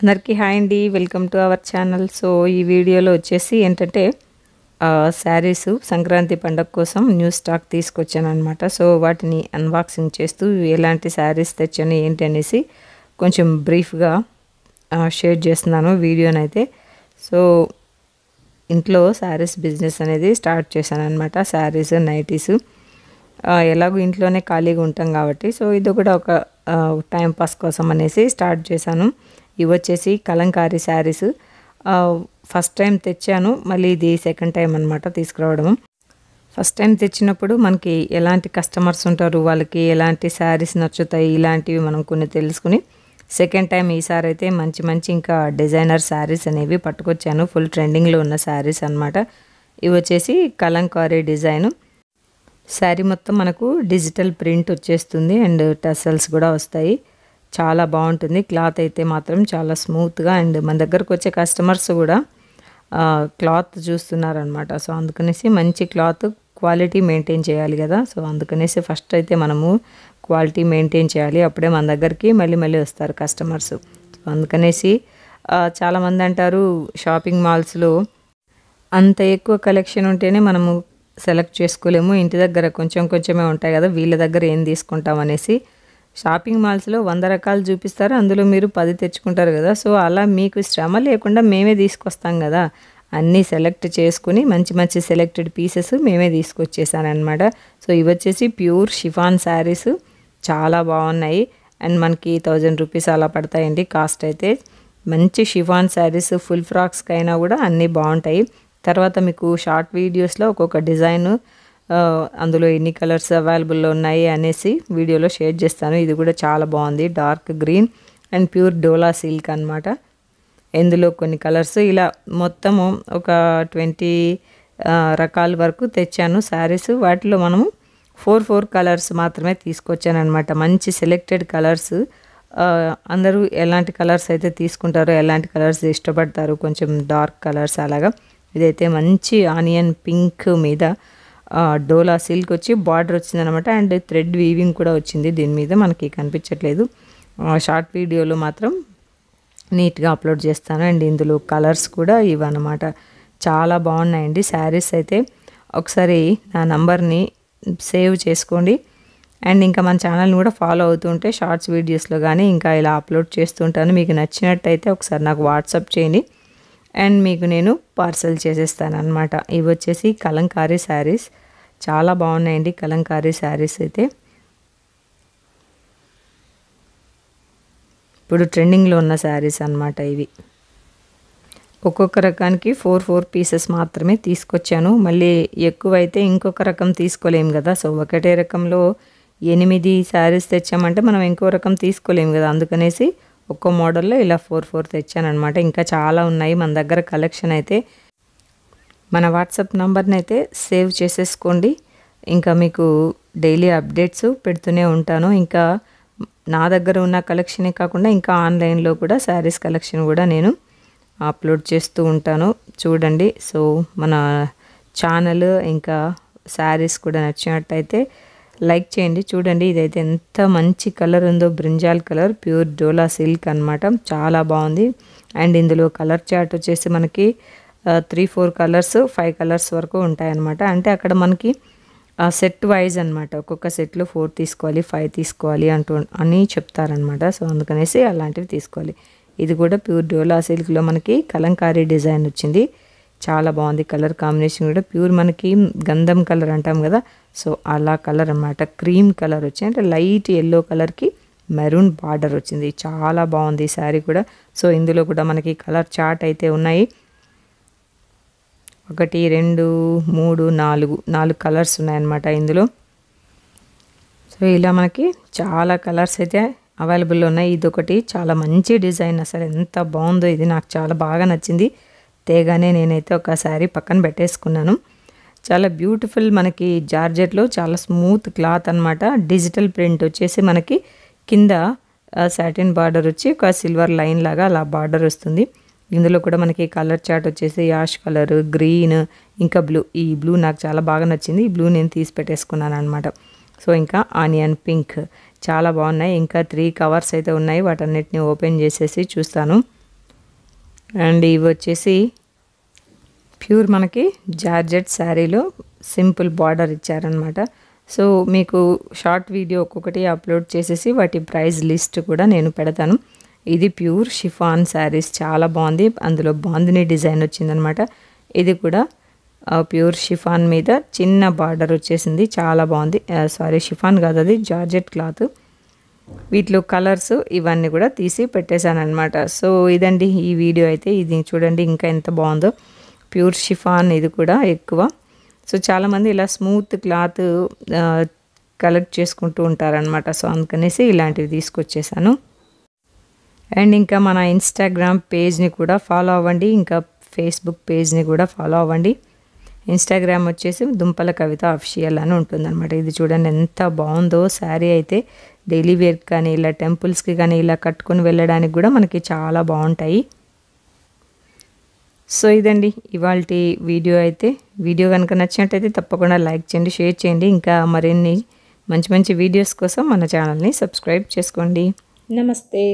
అందరికీ హాయ్ అండి, welcome to our channel. So ఈ వీడియోలో వచ్చేసి ఏంటంటే శారీస్ సంక్రాంతి పండగ కోసం న్యూ స్టాక్ తీసుకొచ్చాను అనమాట. సో వాటిని అన్బాక్సింగ్ చేస్తూ ఎలాంటి శారీస్ తెచ్చాను ఏంటి అనేసి కొంచెం బ్రీఫ్గా షేర్ చేస్తున్నాను వీడియోనైతే. సో ఇంట్లో శారీస్ బిజినెస్ అనేది స్టార్ట్ చేశాను అనమాట. శారీస్, నైటీస్ ఎలాగో ఇంట్లోనే ఖాళీగా ఉంటాం కాబట్టి సో ఇది కూడా ఒక టైం పాస్ కోసం అనేసి స్టార్ట్ చేశాను. ఇవి వచ్చేసి కలంకారీ శారీస్. ఫస్ట్ టైం తెచ్చాను, మళ్ళీ ఇది సెకండ్ టైం అనమాట తీసుకురావడము. ఫస్ట్ టైం తెచ్చినప్పుడు మనకి ఎలాంటి కస్టమర్స్ ఉంటారు, వాళ్ళకి ఎలాంటి శారీస్ నచ్చుతాయి, ఇలాంటివి మనం కొన్ని తెలుసుకుని సెకండ్ టైం ఈసారి అయితే మంచి మంచి ఇంకా డిజైనర్ శారీస్ అనేవి పట్టుకొచ్చాను. ఫుల్ ట్రెండింగ్లో ఉన్న శారీస్ అనమాట. ఇవి వచ్చేసి కలంకారీ డిజైన్ శారీ. మొత్తం మనకు డిజిటల్ ప్రింట్ వచ్చేస్తుంది అండ్ టసల్స్ కూడా వస్తాయి. చాలా బాగుంటుంది. క్లాత్ అయితే మాత్రం చాలా స్మూత్గా, అండ్ మన దగ్గరకు వచ్చే కస్టమర్స్ కూడా క్లాత్ చూస్తున్నారనమాట. సో అందుకనేసి మంచి క్లాత్ క్వాలిటీ మెయింటైన్ చేయాలి కదా. సో అందుకనేసి ఫస్ట్ అయితే మనము క్వాలిటీ మెయింటైన్ చేయాలి, అప్పుడే మన దగ్గరికి మళ్ళీ మళ్ళీ వస్తారు కస్టమర్స్. సో అందుకనేసి చాలామంది అంటారు షాపింగ్ మాల్స్లో అంత ఎక్కువ కలెక్షన్ ఉంటేనే మనము సెలెక్ట్ చేసుకోలేము, ఇంటి దగ్గర కొంచెం కొంచెమే ఉంటాయి కదా, వీళ్ళ దగ్గర ఏం తీసుకుంటాం అనేసి. షాపింగ్ మాల్స్లో 100 రకాలు చూపిస్తారు, అందులో మీరు 10 తెచ్చుకుంటారు కదా. సో అలా మీకు శ్రమ లేకుండా మేమే తీసుకొస్తాం కదా, అన్నీ సెలెక్ట్ చేసుకుని మంచి మంచి సెలెక్టెడ్ పీసెస్ మేమే తీసుకొచ్చేసాను అనమాట. సో ఇవి వచ్చేసి ప్యూర్ షిఫాన్ శారీస్, చాలా బాగున్నాయి. అండ్ మనకి 1000 రూపీస్ అలా పడతాయండి కాస్ట్ అయితే. మంచి షిఫాన్ శారీస్, ఫుల్ ఫ్రాక్స్కి అయినా కూడా అన్నీ బాగుంటాయి. తర్వాత మీకు షార్ట్ వీడియోస్లో ఒక్కొక్క డిజైన్ అందులో ఎన్ని కలర్స్ అవైలబుల్లో ఉన్నాయి అనేసి వీడియోలో షేర్ చేస్తాను. ఇది కూడా చాలా బాగుంది, dark green and pure dola silk అనమాట. ఇందులో కొన్ని కలర్స్ ఇలా మొత్తము ఒక 20 రకాల వరకు తెచ్చాను శారీస్. వాటిలో మనము 4 కలర్స్ మాత్రమే తీసుకొచ్చాను అనమాట. మంచి సెలెక్టెడ్ కలర్స్. అందరూ ఎలాంటి కలర్స్ అయితే తీసుకుంటారో, ఎలాంటి కలర్స్ ఇష్టపడతారు, కొంచెం డార్క్ కలర్స్ అలాగా. ఇదైతే మంచి ఆనియన్ పింక్ మీద డోలా సిల్క్ వచ్చి బార్డర్ వచ్చిందనమాట, అండ్ థ్రెడ్ వీవింగ్ కూడా వచ్చింది దీని మీద, మనకి కనిపించట్లేదు. షార్ట్ వీడియోలో మాత్రం నీట్గా అప్లోడ్ చేస్తాను. అండ్ ఇందులో కలర్స్ కూడా ఇవన్నమాట. చాలా బాగున్నాయండి శారీస్ అయితే. ఒకసారి నా నంబర్ని సేవ్ చేసుకోండి, అండ్ ఇంకా మన ఛానల్ని కూడా ఫాలో అవుతుంటే షార్ట్స్ వీడియోస్లో కానీ ఇంకా ఇలా అప్లోడ్ చేస్తుంటాను. మీకు నచ్చినట్టయితే ఒకసారి నాకు వాట్సాప్ చేయండి, అండ్ మీకు నేను పార్సల్ చేసేస్తాను అనమాట. ఇవి వచ్చేసి కలంకారీ శారీస్, చాలా బాగున్నాయండి కలంకారీ శారీస్ అయితే. ఇప్పుడు ట్రెండింగ్లో ఉన్న శారీస్ అనమాట ఇవి. ఒక్కొక్క రకానికి 4 పీసెస్ మాత్రమే తీసుకొచ్చాను. మళ్ళీ ఎక్కువైతే ఇంకొక రకం తీసుకోలేము కదా. సో ఒకటే రకంలో 8 శారీస్ తెచ్చామంటే మనం ఇంకో రకం తీసుకోలేము కదా, అందుకనేసి ఒక్కో మోడల్లో ఇలా 4 తెచ్చాను అనమాట. ఇంకా చాలా ఉన్నాయి మన దగ్గర కలెక్షన్ అయితే. మన వాట్సాప్ నంబర్ని అయితే సేవ్ చేసేసుకోండి, ఇంకా మీకు డైలీ అప్డేట్స్ పెడుతూనే ఉంటాను. ఇంకా నా దగ్గర ఉన్న కలెక్షనే కాకుండా ఇంకా ఆన్లైన్లో కూడా శారీస్ కలెక్షన్ కూడా నేను అప్లోడ్ చేస్తూ ఉంటాను, చూడండి. సో మన ఛానల్ ఇంకా శారీస్ కూడా నచ్చినట్టయితే లైక్ చేయండి. చూడండి ఇదైతే ఎంత మంచి కలర్ ఉందో, బ్రింజాల్ కలర్, ప్యూర్ డోలా సిల్క్ అనమాట. చాలా బాగుంది. అండ్ ఇందులో కలర్ చార్ట్ వచ్చేసి మనకి 3-4 కలర్స్, 5 కలర్స్ వరకు ఉంటాయన్నమాట. అంటే అక్కడ మనకి సెట్ వైజ్ అనమాట, ఒక్కొక్క సెట్లో 4 తీసుకోవాలి, 5 తీసుకోవాలి అని చెప్తారనమాట. సో అందుకనేసి అలాంటివి తీసుకోవాలి. ఇది కూడా ప్యూర్ డోలా సిల్క్లో మనకి కలంకారీ డిజైన్ వచ్చింది, చాలా బాగుంది. కలర్ కాంబినేషన్ కూడా ప్యూర్ మనకి గంధం కలర్ అంటాం కదా, సో అలా కలర్ అనమాట. క్రీమ్ కలర్ వచ్చింది, అంటే లైట్ ఎల్లో కలర్కి మెరూన్ బార్డర్ వచ్చింది. చాలా బాగుంది ఈ శారీ కూడా. సో ఇందులో కూడా మనకి కలర్ చార్ట్ అయితే ఉన్నాయి. 1 2 3 4 కలర్స్ ఉన్నాయన్నమాట ఇందులో. సో ఇలా మనకి చాలా కలర్స్ అయితే అవైలబుల్లో ఉన్నాయి. ఇదొకటి చాలా మంచి డిజైన్, అసలు ఎంత బాగుందో, ఇది నాకు చాలా బాగా నచ్చింది. తేగానే నేనైతే ఒక శారీ పక్కన పెట్టేసుకున్నాను. చాలా బ్యూటిఫుల్, మనకి జార్జెట్లో చాలా స్మూత్ క్లాత్ అనమాట. డిజిటల్ ప్రింట్ వచ్చేసి మనకి కింద సాటిన్ బార్డర్ వచ్చి ఒక సిల్వర్ లైన్ లాగా అలా బార్డర్ వస్తుంది. ఇందులో కూడా మనకి కలర్ చార్ట్ వచ్చేసి యాష్ కలర్, గ్రీన్, ఇంకా బ్లూ. ఈ బ్లూ నాకు చాలా బాగా నచ్చింది, ఈ బ్లూ నేను తీసి పెట్టేసుకున్నాను అనమాట. సో ఇంకా ఆనియన్ పింక్, చాలా బాగున్నాయి. ఇంకా 3 కవర్స్ అయితే ఉన్నాయి, వాటన్నిటిని ఓపెన్ చేసేసి చూస్తాను. అండ్ ఇవి వచ్చేసి ప్యూర్ మనకి జార్జెట్ శారీలో సింపుల్ బార్డర్ ఇచ్చారనమాట. సో మీకు షార్ట్ వీడియో ఒక్కొక్కటి అప్లోడ్ చేసేసి వాటి ప్రైస్ లిస్ట్ కూడా నేను పెడతాను. ఇది ప్యూర్ షిఫాన్ శారీస్, చాలా బాగుంది. అందులో బాందిని డిజైన్ వచ్చిందనమాట. ఇది కూడా ప్యూర్ షిఫాన్ మీద చిన్న బార్డర్ వచ్చేసింది, చాలా బాగుంది. సారీ, షిఫాన్ కాదు, అది జార్జెట్ క్లాత్. వీటిలో కలర్స్ ఇవన్నీ కూడా తీసి పెట్టేశాను అనమాట. సో ఇదండి ఈ వీడియో అయితే. ఇది చూడండి ఇంకా ఎంత బాగుందో, ప్యూర్ షిఫాన్. ఇది కూడా ఎక్కువ. సో చాలామంది ఇలా స్మూత్ క్లాత్ కలెక్ట్ చేసుకుంటూ ఉంటారనమాట. సో అందుకనేసి ఇలాంటివి తీసుకొచ్చేసాను. అండ్ ఇంకా మన ఇన్స్టాగ్రామ్ పేజ్ని కూడా ఫాలో అవ్వండి, ఇంకా ఫేస్బుక్ పేజ్ని కూడా ఫాలో అవ్వండి. ఇన్స్టాగ్రామ్ వచ్చేసి దుంపల కవిత అఫిషియల్ అని ఉంటుందన్నమాట. ఇది చూడండి ఎంత బాగుందో శారీ అయితే. డైలీ వేర్ కానీ ఇలా టెంపుల్స్కి కానీ ఇలా కట్టుకొని వెళ్ళడానికి కూడా మనకి చాలా బాగుంటాయి. సో ఇదండి ఇవాల్టి వీడియో అయితే. వీడియో కనుక నచ్చినట్టయితే తప్పకుండా లైక్ చేయండి, షేర్ చేయండి. ఇంకా మరిన్ని మంచి మంచి వీడియోస్ కోసం మన ఛానల్ని సబ్స్క్రైబ్ చేసుకోండి. నమస్తే.